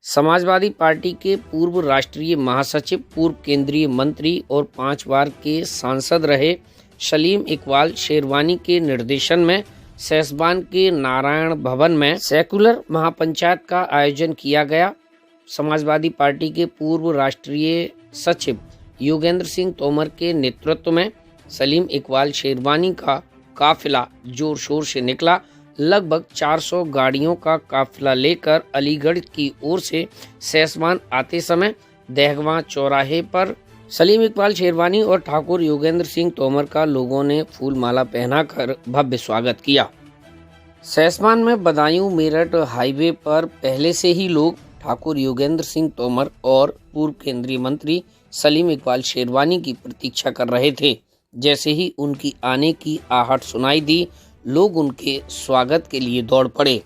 Samajwadi party के पूर्व राष्ट्रीय महासचिव, पूर्व केंद्रीय मंत्री और 5 बार के सांसद रहे सलीम इकबाल शेरवानी के निर्देशन में सेसबान के नारायण भवन में सेकुलर महापंचायत का आयोजन किया गया। समाजवादी पार्टी के पूर्व राष्ट्रीय सचिव योगेंद्र सिंह तोमर के नेतृत्व में सलीम इकबाल शेरवानी का काफिला जोर शोर से निकला। लगभग 400 गाड़ियों का काफिला लेकर अलीगढ़ की ओर से सेसबान आते समय दहगवां चौराहे पर सलीम इकबाल शेरवानी और ठाकुर योगेंद्र सिंह तोमर का लोगों ने फूल माला पहनाकर भव्य स्वागत किया। सेसबान में बदायूं मेरठ हाईवे पर पहले से ही लोग ठाकुर योगेंद्र सिंह तोमर और पूर्व केंद्रीय मंत्री सलीम इकबाल शेरवानी की प्रतीक्षा कर रहे थे। जैसे ही उनकी आने की आहट सुनाई दी, लोग उनके स्वागत के लिए दौड़ पड़े।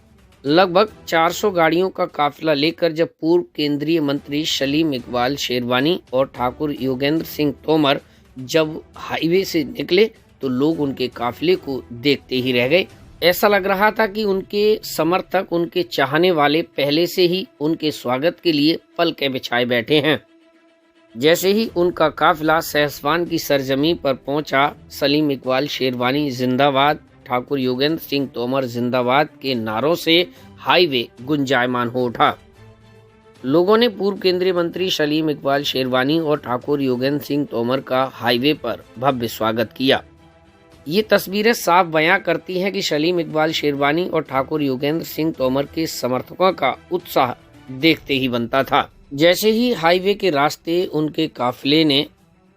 लगभग 400 गाड़ियों का काफिला लेकर जब पूर्व केंद्रीय मंत्री सलीम इकबाल शेरवानी और ठाकुर योगेंद्र सिंह तोमर जब हाईवे से निकले तो लोग उनके काफिले को देखते ही रह गए। ऐसा लग रहा था कि उनके समर्थक, उनके चाहने वाले पहले से ही उनके स्वागत के लिए पलकें बिछाए बैठे हैं। जैसे ही उनका काफिला सेसबान की सरजमी पर पहुंचा, सलीम इकबाल शेरवानी जिंदाबाद, ठाकुर योगेंद्र सिंह तोमर जिंदाबाद के नारों से हाईवे गुंजायमान हो उठा। लोगों ने पूर्व केंद्रीय मंत्री सलीम इकबाल शेरवानी और ठाकुर योगेंद्र सिंह तोमर का हाईवे पर भव्य स्वागत किया। ये तस्वीरें साफ बयां करती हैं कि सलीम इकबाल शेरवानी और ठाकुर योगेंद्र सिंह तोमर के समर्थकों का उत्साह देखते ही बनता था। जैसे ही हाईवे के रास्ते उनके काफिले ने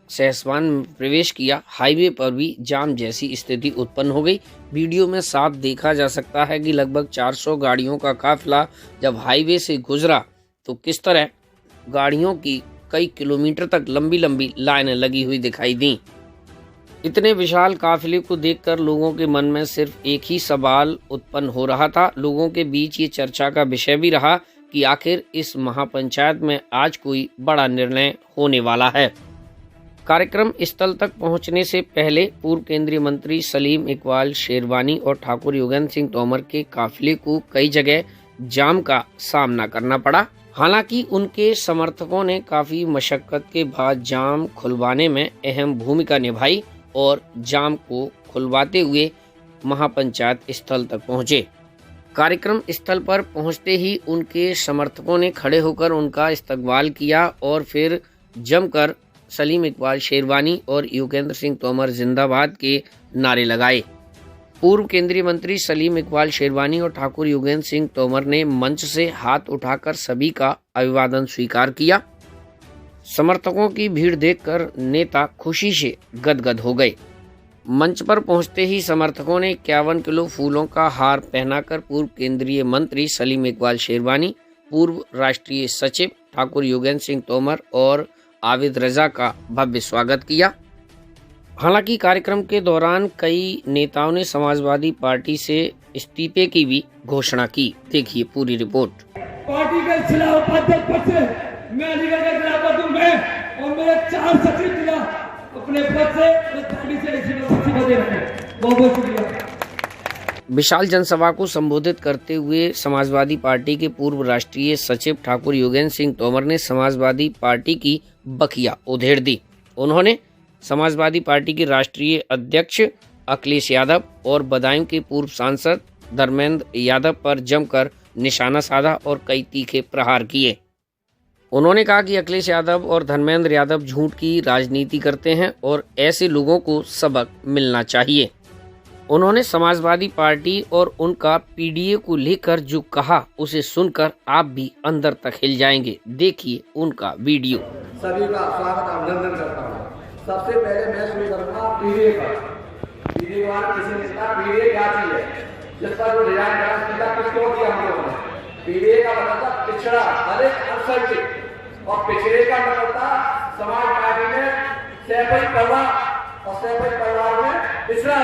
सेसबान में प्रवेश किया, हाईवे पर भी जाम जैसी स्थिति उत्पन्न हो गई। वीडियो में साफ देखा जा सकता है कि लगभग 400 गाड़ियों का काफिला जब हाईवे से गुजरा तो किस तरह गाड़ियों की कई किलोमीटर तक लंबी लंबी लाइनें लगी हुई दिखाई दी। इतने विशाल काफिले को देखकर लोगों के मन में सिर्फ एक ही सवाल उत्पन्न हो रहा था। लोगों के बीच ये चर्चा का विषय भी रहा कि आखिर इस महापंचायत में आज कोई बड़ा निर्णय होने वाला है। कार्यक्रम स्थल तक पहुंचने से पहले पूर्व केंद्रीय मंत्री सलीम इकबाल शेरवानी और ठाकुर योगेंद्र सिंह तोमर के काफिले को कई जगह जाम का सामना करना पड़ा। हालांकि उनके समर्थकों ने काफी मशक्कत के बाद जाम खुलवाने में अहम भूमिका निभाई और जाम को खुलवाते हुए महापंचायत स्थल तक पहुंचे। कार्यक्रम स्थल पर पहुंचते ही उनके समर्थकों ने खड़े होकर उनका इस्तकबाल किया और फिर जमकर सलीम इकबाल शेरवानी और योगेंद्र सिंह तोमर जिंदाबाद के नारे लगाए। पूर्व केंद्रीय मंत्री सलीम इकबाल शेरवानी और ठाकुर योगेंद्र सिंह तोमर ने मंच से हाथ उठाकर सभी का अभिवादन स्वीकार किया। समर्थकों की भीड़ देखकर नेता खुशी से गदगद हो गए। मंच पर पहुंचते ही समर्थकों ने 51 किलो फूलों का हार पहनाकर पूर्व केंद्रीय मंत्री सलीम इकबाल शेरवानी, पूर्व राष्ट्रीय सचिव ठाकुर योगेंद्र सिंह तोमर और आबिद रजा का भव्य स्वागत किया। हालांकि कार्यक्रम के दौरान कई नेताओं ने समाजवादी पार्टी से इस्तीफे की भी घोषणा की। देखिए पूरी रिपोर्ट। पार्टी के जिला उपाध्यक्ष पद से मैं अलीगढ़ का जिला उपाध्यक्ष मैं और मेरे 4 सचिव जिला अपने पद से पार्टी से इस्तीफा दे रहे हैं। बहुत बहुत शुक्रिया। विशाल जनसभा को संबोधित करते हुए समाजवादी पार्टी के पूर्व राष्ट्रीय सचिव ठाकुर योगेंद्र सिंह तोमर ने समाजवादी पार्टी की बखिया उधेड़ दी। उन्होंने समाजवादी पार्टी के राष्ट्रीय अध्यक्ष अखिलेश यादव और बदायूं के पूर्व सांसद धर्मेंद्र यादव पर जमकर निशाना साधा और कई तीखे प्रहार किए। उन्होंने कहा कि अखिलेश यादव और धर्मेंद्र यादव झूठ की राजनीति करते हैं और ऐसे लोगों को सबक मिलना चाहिए। उन्होंने समाजवादी पार्टी और उनका पीडीए को लेकर जो कहा उसे सुनकर आप भी अंदर तक हिल जाएंगे। देखिए उनका वीडियो। सभी का स्वागत अभिनंदन करता हूँ। सबसे पहले मैं शुरू करूँगा पीडीए का। पीडीए के बाद किसी ने कहा पीडीए क्या चीज है, जिस पर जो डिजाइन करा किसको दिया हम लोगों ने। पीडीए का मतलब था पिछड़ा, दलित, अल्पसंख्यक, और पिछड़े का मतलब था समाज पार्टी में सैकड़ों परिवार और सैकड़ों परिवार में पिछड़ा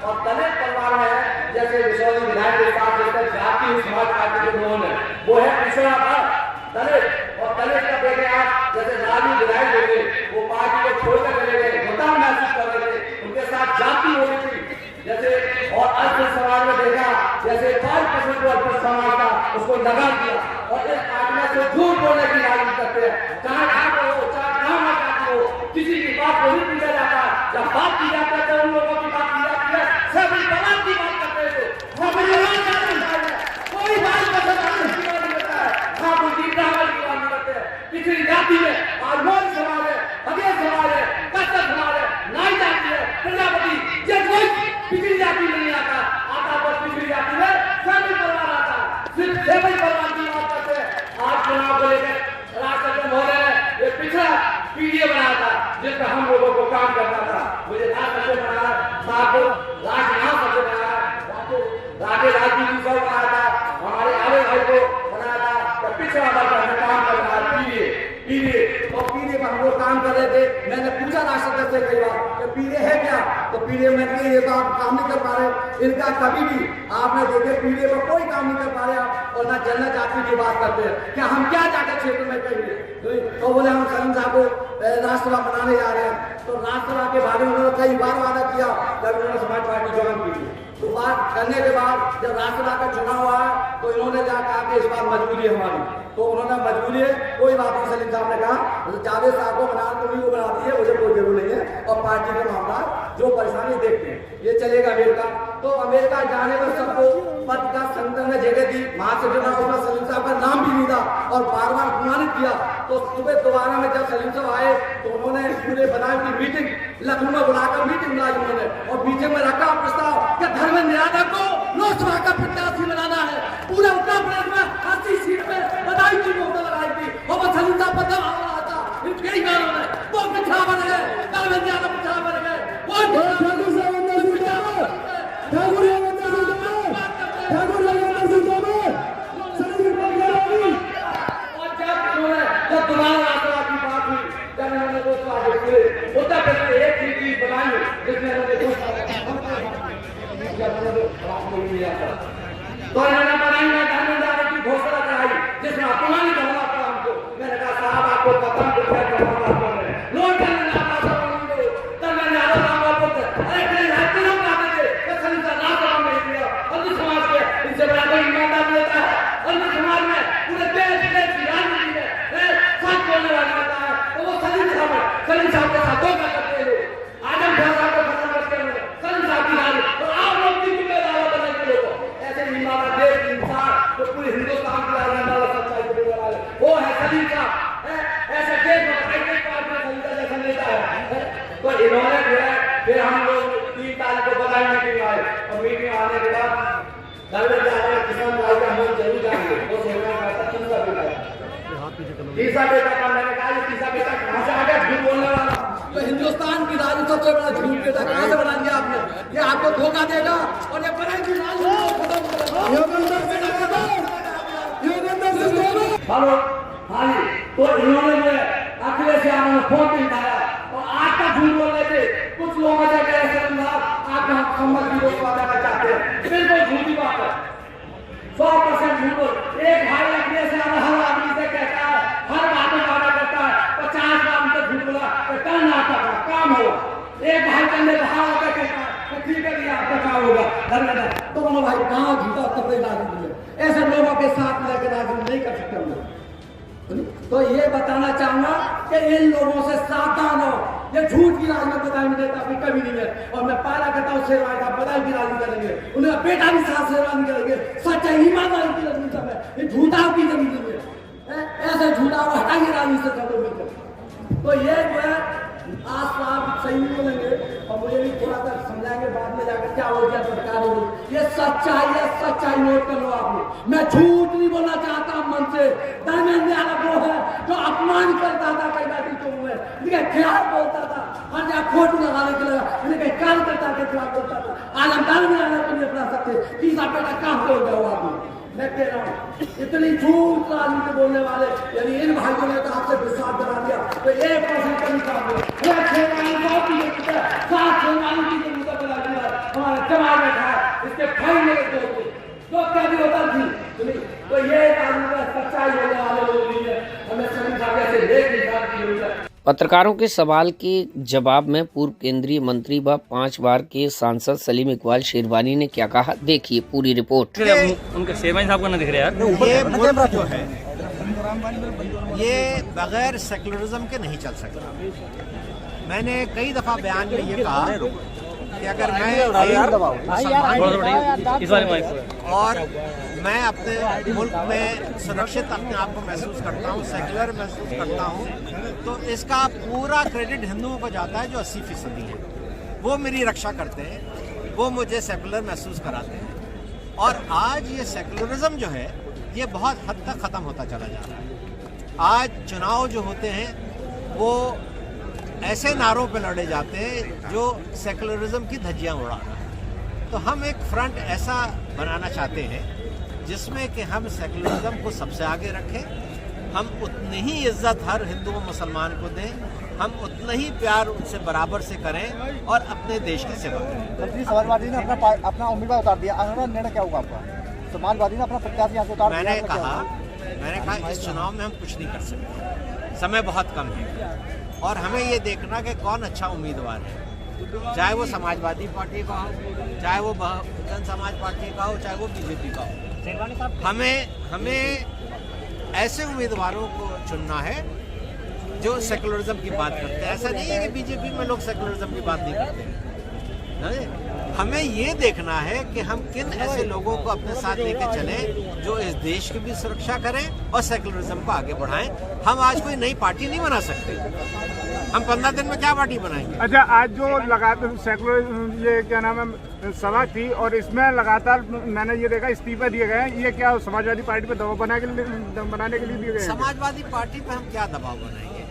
और दलित परिवार में जैसे विशोधी विधायक के साथ लेकर जाति समाज पार्टी के लोगों ने वो है पिछड़ा था दलित। और दलित का देखे आप जैसे राजू विधायक हो गए, वो पार्टी को छोड़कर चले गए, होता महसूस कर रहे थे, उनके साथ जाति हो गई थी जैसे। और अल्प समाज में देखा जैसे 5% को अल्प समाज का उसको लगा दिया और इस पार्टी में से चुनाव को लेकर राष्ट्रपति महोदय ने एक पिछड़ा पीडीए बनाया था जिस पर हम लोगों को काम करना था। मुझे राष्ट्रपति बनाया, साथ राजनाथ सबसे बनाया, राकेश राजनीति को बनाया था, हमारे आले भाई को बनाया था, तो पिछड़ा वर्ग में काम कर रहा है पीडीए और पीडीए पर हम लोग काम कर रहे थे। मैंने पूछा राष्ट्रपति से कई बार कि पीडीए है क्या, तो पीडीए में ये तो आप काम नहीं कर पा रहे। इनका कभी भी आपने देखे पीडीए पर कोई काम नहीं कर पा रहे आप, और ना जनता जाति की बात करते हैं कि हम क्या जाकर क्षेत्र में करेंगे। तो बोले हम सलीम साहब को राष्ट्रसभा बनाने जा रहे हैं, तो राष्ट्रसभा के बारे में उन्होंने कई बार वादा किया जब उन्होंने समाज पार्टी ज्वाइन की। तो बात करने के बाद जब राष्ट्रसभा का चुनाव हुआ तो इन्होंने क्या कहा कि इस बार मजबूरी है हमारी, तो उन्होंने मजबूरी है कोई बात नहीं। सलीम साहब ने कहा जावेद साहब को बना तो उन्हीं को बना दी है, मुझे कोई जरूर नहीं है, और पार्टी के मामला जो परेशानी देखते हैं ये चलेगा अमेरिका। तो अमेरिका जाने में सबको पद का संगठन ने जगह दी, वहां से जो उसमें सलीम साहब का नाम भी लिया और बार बार अपमानित किया। तो सुबह दोबारा में जब सलीम साहब आए तो उन्होंने पूरे बनाए की मीटिंग लखनऊ में बुलाकर मीटिंग बुलाई उन्होंने, और बीच में रखा प्रस्ताव कि धर्मेंद्र यादव को लोकसभा का प्रत्याशी बनाना है। पूरे उत्तर प्रदेश में 80 सीट पे बधाई की मोहर लगाई थी, और वो सलीम साहब पर दबाव रहा था कई गानों में, वो पिछड़ा बन गए, धर्मेंद्र यादव पिछड़ा बन गए। उत्तर प्रदेश एक चीज बनाई जिसमें तो इन्होंने बनाई मैं धर्मेंद्र यादव की घोषणा कराई जिसमें अपमानित होना पड़ा हमको। मैंने कहा साहब आपको खत्म करना लोग धर्मेंद्र यादव अरे लोग आते थे सलीम साहब राष्ट्रसभा में दिया, अन्य समाज के इनसे बड़ा कोई ईमानदार देता है। अन्य समाज में पूरे देश की राजनीति में सच बोलने वाला होता है, तो वो सलीम साहब के साथ धोखा करते हैं लोग। आजम खान साहब को खत्म करते हैं सलीम साहब की राज, तो आप लोग की जिम्मेदार बने के लोगों ऐसे ईमानदार देश की इंसान तो पूरे हिंदुस्तान की राजनीति वाला सच्चाई को बोलने वाले वो है सलीम साहब। ऐसे देश में पार्टी सलीम का जैसा नेता है। तो इन्होंने जो है फिर हम लोग 3 तारीख को बधाई मीटिंग आए, और मीटिंग आने के बाद धर्मेंद्र यादव किसान भाई का हम जरूर जाएंगे, वो सेवा करता तीसरा बेटा का मैंने कहा तीसरा बेटा कहाँ से आ गया झूठ बोलने वाला। तो हिंदुस्तान की राजनीति सबसे बड़ा झूठ बेटा कहाँ से बना दिया आपने, ये आपको धोखा देगा और ये बनाएगी हेलो। हाँ जी, तो इन्होंने जो है अखिलेश यादव ने फोन भी उठाया और आज तक झूठ बोल रहे थे। कुछ लोग ऐसे कह रहे आप सम्मत की लोग बताना चाहते हैं, बिल्कुल झूठी बात है, 100% झूठ। एक भाई अखिलेश यादव हर आदमी से कहता है, हर बात में वादा करता है, 50 बार उनसे झूठ बोला तो कल नाटक का काम होगा। एक भाई कंधे बाहर होकर कहता है ठीक है भैया आपका काम होगा धर्मेंद्र। तो बोलो भाई कहाँ झूठा तब राजनीति में ऐसे लोगों के साथ लेकर राजनीति नहीं कर सकते हम लोग। तो ये बताना चाहूंगा कि इन लोगों से सावधान हो, ये झूठ की राजनीति बताई देता कभी नहीं है। और मैं पाला करता हूँ शेरवानी साहब बधाई की राजनीति करेंगे, उन्हें बेटा भी साथ शेरवानी करेंगे, सच्चाई ईमानदारी की राजनीति है, ये झूठाओं की जमीन है, ऐसे झूठाओं हटाइए राजनीति से खत्म मिलकर। तो ये जो है आज तो आप सही बोलेंगे और मुझे भी थोड़ा सा समझाएंगे बाद में जाकर क्या हो गया सरकार हो गई। ये सच्चाई है, सच्चाई नोट कर लो आपने। मैं झूठ नहीं बोलना चाहता मन से। धर्मेंद्र यादव वो है जो अपमान करता था कई बार चौक में, इनके खिलाफ बोलता था, हर जगह फोटो लगाने के लिए इनके कार्यकर्ता के खिलाफ बोलता था। आज हम धर्मेंद्र यादव को नहीं अपना सकते, तीसरा बेटा कहाँ हो गया हुआ आपने। मैं कह रहा हूँ इतनी झूठ राजनीति बोलने वाले यदि इन भाइयों ने तो आपसे विश्वास बना दिया तो 1% कमी काम हमारे जमा में था इसके फाइन में तो क्या भी होता थी। तो ये सच्चाई होने वाले लोग नहीं है, हमें सभी से लेख निकाल की जरूरत है। पत्रकारों के सवाल के जवाब में पूर्व केंद्रीय मंत्री व 5 बार के सांसद सलीम इकबाल शेरवानी ने क्या कहा, देखिए पूरी रिपोर्ट। उनके शेरवानी साहब को ना दिख रहे यार। ये मुल्क जो है ये बगैर सेकुलरिज्म के नहीं चल सकता। मैंने कई दफा बयान में ये कहा कि अगर मैं और मैं अपने मुल्क में सुरक्षित अपने आप को महसूस करता हूँ, सेकुलर महसूस करता हूँ, तो इसका पूरा क्रेडिट हिंदुओं को जाता है जो 80% है। वो मेरी रक्षा करते हैं, वो मुझे सेकुलर महसूस कराते हैं। और आज ये सेकुलरिज्म जो है ये बहुत हद तक ख़त्म होता चला जा रहा है। आज चुनाव जो होते हैं वो ऐसे नारों पे लड़े जाते हैं जो सेकुलरिज्म की धज्जियाँ उड़ा रहा है। तो हम एक फ्रंट ऐसा बनाना चाहते हैं जिसमें कि हम सेकुलरिज्म को सबसे आगे रखें, हम उतनी ही इज्जत हर हिंदू व मुसलमान को दें, हम उतना ही प्यार उनसे बराबर से करें और अपने देश की सेवा करें। समाजवादी ने अपना उम्मीदवार उतार दिया, अगला निर्णय क्या होगा आपका? समाजवादी ने अपना प्रत्याशी यहाँ से उतार दिया। मैंने कहा इस चुनाव में हम कुछ नहीं कर सकते, समय बहुत कम है और हमें ये देखना कि कौन अच्छा उम्मीदवार है, चाहे वो समाजवादी पार्टी का हो, चाहे वो बहुजन समाज पार्टी का हो, चाहे वो बीजेपी का हो। हमें ऐसे उम्मीदवारों को चुनना है जो सेकुलरिज्म की बात करते हैं। ऐसा नहीं है कि बीजेपी में लोग सेकुलरिज्म की बात नहीं करते। हमें ये देखना है कि हम किन ऐसे लोगों को अपने साथ लेके चलें जो इस देश की भी सुरक्षा करें और सेकुलरिज्म को आगे बढ़ाएं। हम आज कोई नई पार्टी नहीं बना सकते, हम 15 दिन में क्या पार्टी बनाएंगे। अच्छा, आज जो लगातार सेकुलर ये क्या नाम है सभा थी और इसमें लगातार मैंने ये देखा इस्तीफे दिए गए हैं, ये क्या समाजवादी पार्टी पे दबाव बनाने के लिए दिए गए हैं? समाजवादी पार्टी पे हम क्या दबाव बनाएंगे,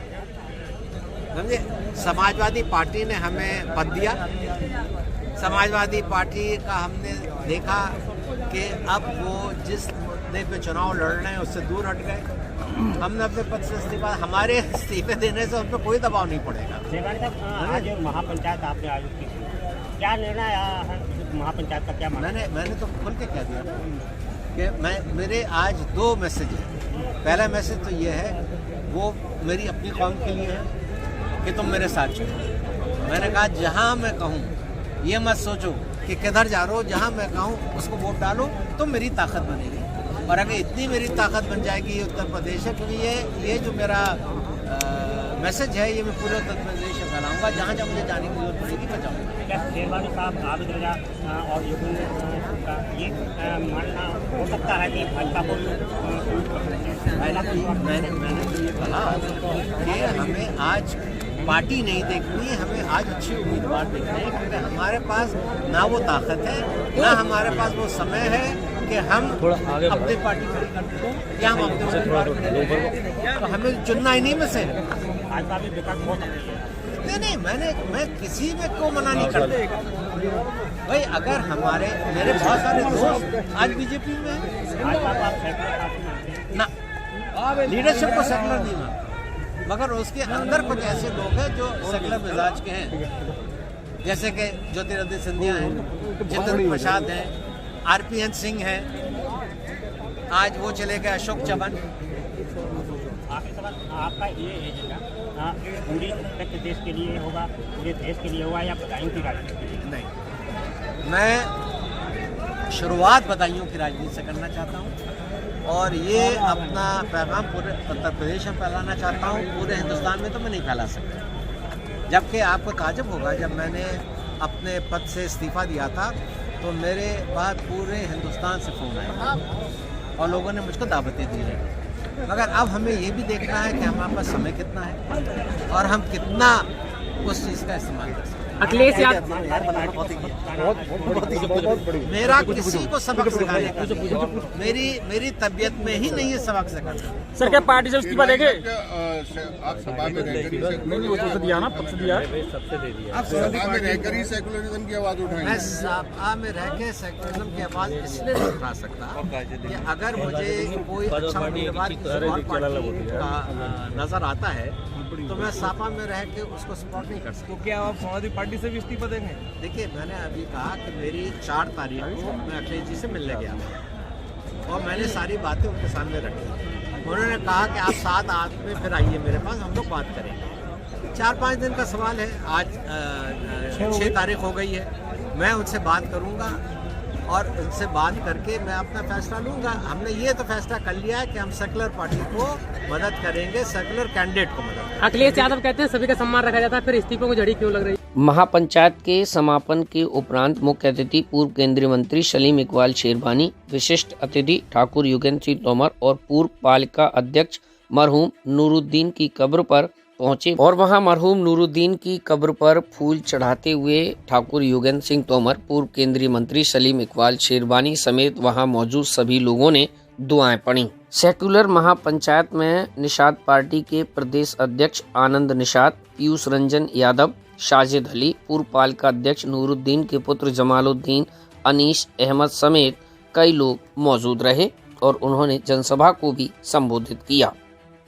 समझे? समाजवादी पार्टी ने हमें पद दिया, समाजवादी पार्टी का हमने देखा कि अब वो जिस मुद्दे पे चुनाव लड़ रहे हैं उससे दूर हट गए, हमने अपने पद से इस्तीफा, हमारे इस्तीफे देने से उन पर कोई दबाव नहीं पड़ेगा। आज महापंचायत आपने आयोजित की, क्या निर्णय आया है महापंचायत का? क्या मैंने तो खुल के कह दिया कि मेरे आज 2 मैसेज हैं। पहला मैसेज तो ये है, वो मेरी अपनी कौम के लिए है कि तुम मेरे साथ चलो। मैंने कहा जहाँ मैं कहूँ, ये मत सोचो कि किधर जा रहे हो, जहाँ मैं कहूँ उसको वोट डालो तो मेरी ताकत बनेगी। और अगर इतनी मेरी ताकत बन जाएगी उत्तर प्रदेश है, क्योंकि ये जो मेरा मैसेज है ये मैं पूरे उत्तर प्रदेश में फैलाऊंगा, जहाँ जहाँ मुझे जाने की जरूरत पड़ेगी मैं जाऊँगा। क्या शेरवानी साहब आबिद रजा और युगल का ये मानना हो सकता है कि भाजपा को? मैंने तो ये कहा कि हमें आज पार्टी नहीं देखनी है, हमें आज अच्छे उम्मीदवार देखने हैं, क्योंकि हमारे पास ना वो ताकत है, ना हमारे पास वो समय है कि हम अपनी पार्टी खड़ी कर दें या हम अपने उम्मीदवार खड़े। तो हमें चुनना इन्हीं में से। भाजपा भी विकास हो सकती है। नहीं, मैं किसी में को मना नहीं करता भाई। अगर मेरे बहुत सारे दोस्त आज बीजेपी में ना लीडरशिप को सेकुलर नहीं मानते, मगर उसके अंदर कुछ ऐसे लोग हैं जो सेकुलर मिजाज के हैं, जैसे कि ज्योतिरादित्य सिंधिया हैं, जितेंद्र प्रसाद हैं, RPN सिंह हैं, आज वो चले गए अशोक चौहान। आखिर सवाल आपका ये है पूरे देश के लिए होगा, पूरे देश के लिए होगा या बधाइयों की राजनीति? नहीं, मैं शुरुआत बधाइयों की राजनीति से करना चाहता हूँ और ये अपना पैगाम पूरे उत्तर प्रदेश में फैलाना चाहता हूँ। पूरे हिंदुस्तान में तो मैं नहीं फैला सकता। जबकि आपको ताज्जुब होगा, जब मैंने अपने पद से इस्तीफा दिया था तो मेरे बाद पूरे हिंदुस्तान से फ़ोन आया और लोगों ने मुझको दावतें दी हैं। मगर अब हमें ये भी देखना है कि हमारे पास समय कितना है और हम कितना उस चीज़ का इस्तेमाल कर सकते हैं। अखिलेश यादव मेरा किसी को सबक सिखाने का मेरी तबीयत में ही नहीं है सबक सिखाना। सर क्या पार्टी से इस्तीफा देंगे? आप सभा में रहकर दिया ना, पक्ष दिया आप सभा में रहकर ही सेकुलरिज्म की आवाज उठाएंगे? मैं सभा में रह के सेकुलरिज्म की आवाज इसलिए नहीं उठा सकता कि अगर मुझे कोई अच्छा उम्मीदवार किसी और पार्टी का नजर आता है तो मैं सपा में रह के उसको सपोर्ट नहीं कर सकता। तो क्या आप समाजवादी पार्टी से भी इस्तीफा देंगे? देखिए, मैंने अभी कहा कि मेरी 4 तारीख को मैं अखिलेश जी से मिलने गया था और मैंने सारी बातें उनके सामने रखी। उन्होंने कहा कि आप 7 आठ में फिर आइए मेरे पास, हम लोग बात करेंगे। 4-5 दिन का सवाल है। आज 6 तारीख हो गई है, मैं उनसे बात करूँगा और उनसे बात करके मैं अपना फैसला लूँगा। हमने ये तो फैसला कर लिया है कि हम सेकुलर पार्टी को मदद करेंगे, सेकुलर कैंडिडेट को मदद करेंगे। अखिलेश यादव कहते हैं सभी का सम्मान रखा जाता है, फिर इस्तीफों को जड़ी क्यों लग रही है? महापंचायत के समापन के उपरांत मुख्य अतिथि पूर्व केंद्रीय मंत्री सलीम इकबाल शेरवानी, विशिष्ट अतिथि ठाकुर युगेंद्र सिंह तोमर और पूर्व पालिका अध्यक्ष मरहूम नूरुद्दीन की कब्र पर पहुंचे और वहां मरहूम नूरुद्दीन की कब्र पर फूल चढ़ाते हुए ठाकुर युगेंद्र सिंह तोमर, पूर्व केंद्रीय मंत्री सलीम इकबाल शेरवानी समेत वहां मौजूद सभी लोगों ने दुआएं पड़ी। सेक्युलर महापंचायत में निषाद पार्टी के प्रदेश अध्यक्ष आनंद निषाद, पीयूष रंजन यादव, साजिद अली, पूर्व पालिका अध्यक्ष नूरुद्दीन के पुत्र जमालुद्दीन, अनीस अहमद समेत कई लोग मौजूद रहे और उन्होंने जनसभा को भी संबोधित किया।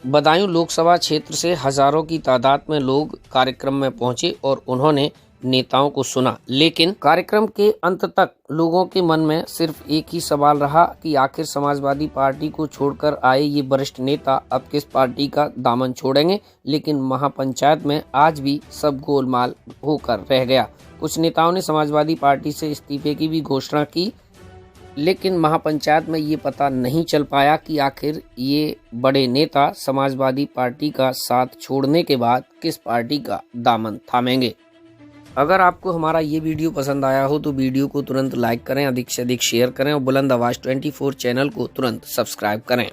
बदायूं लोकसभा क्षेत्र से हजारों की तादाद में लोग कार्यक्रम में पहुंचे और उन्होंने नेताओं को सुना, लेकिन कार्यक्रम के अंत तक लोगों के मन में सिर्फ एक ही सवाल रहा कि आखिर समाजवादी पार्टी को छोड़कर आए ये वरिष्ठ नेता अब किस पार्टी का दामन छोड़ेंगे। लेकिन महापंचायत में आज भी सब गोलमाल होकर रह गया। कुछ नेताओं ने समाजवादी पार्टी से इस्तीफे की भी घोषणा की, लेकिन महापंचायत में ये पता नहीं चल पाया कि आखिर ये बड़े नेता समाजवादी पार्टी का साथ छोड़ने के बाद किस पार्टी का दामन थामेंगे। अगर आपको हमारा ये वीडियो पसंद आया हो तो वीडियो को तुरंत लाइक करें, अधिक से अधिक शेयर करें और बुलंद आवाज 24 चैनल को तुरंत सब्सक्राइब करें।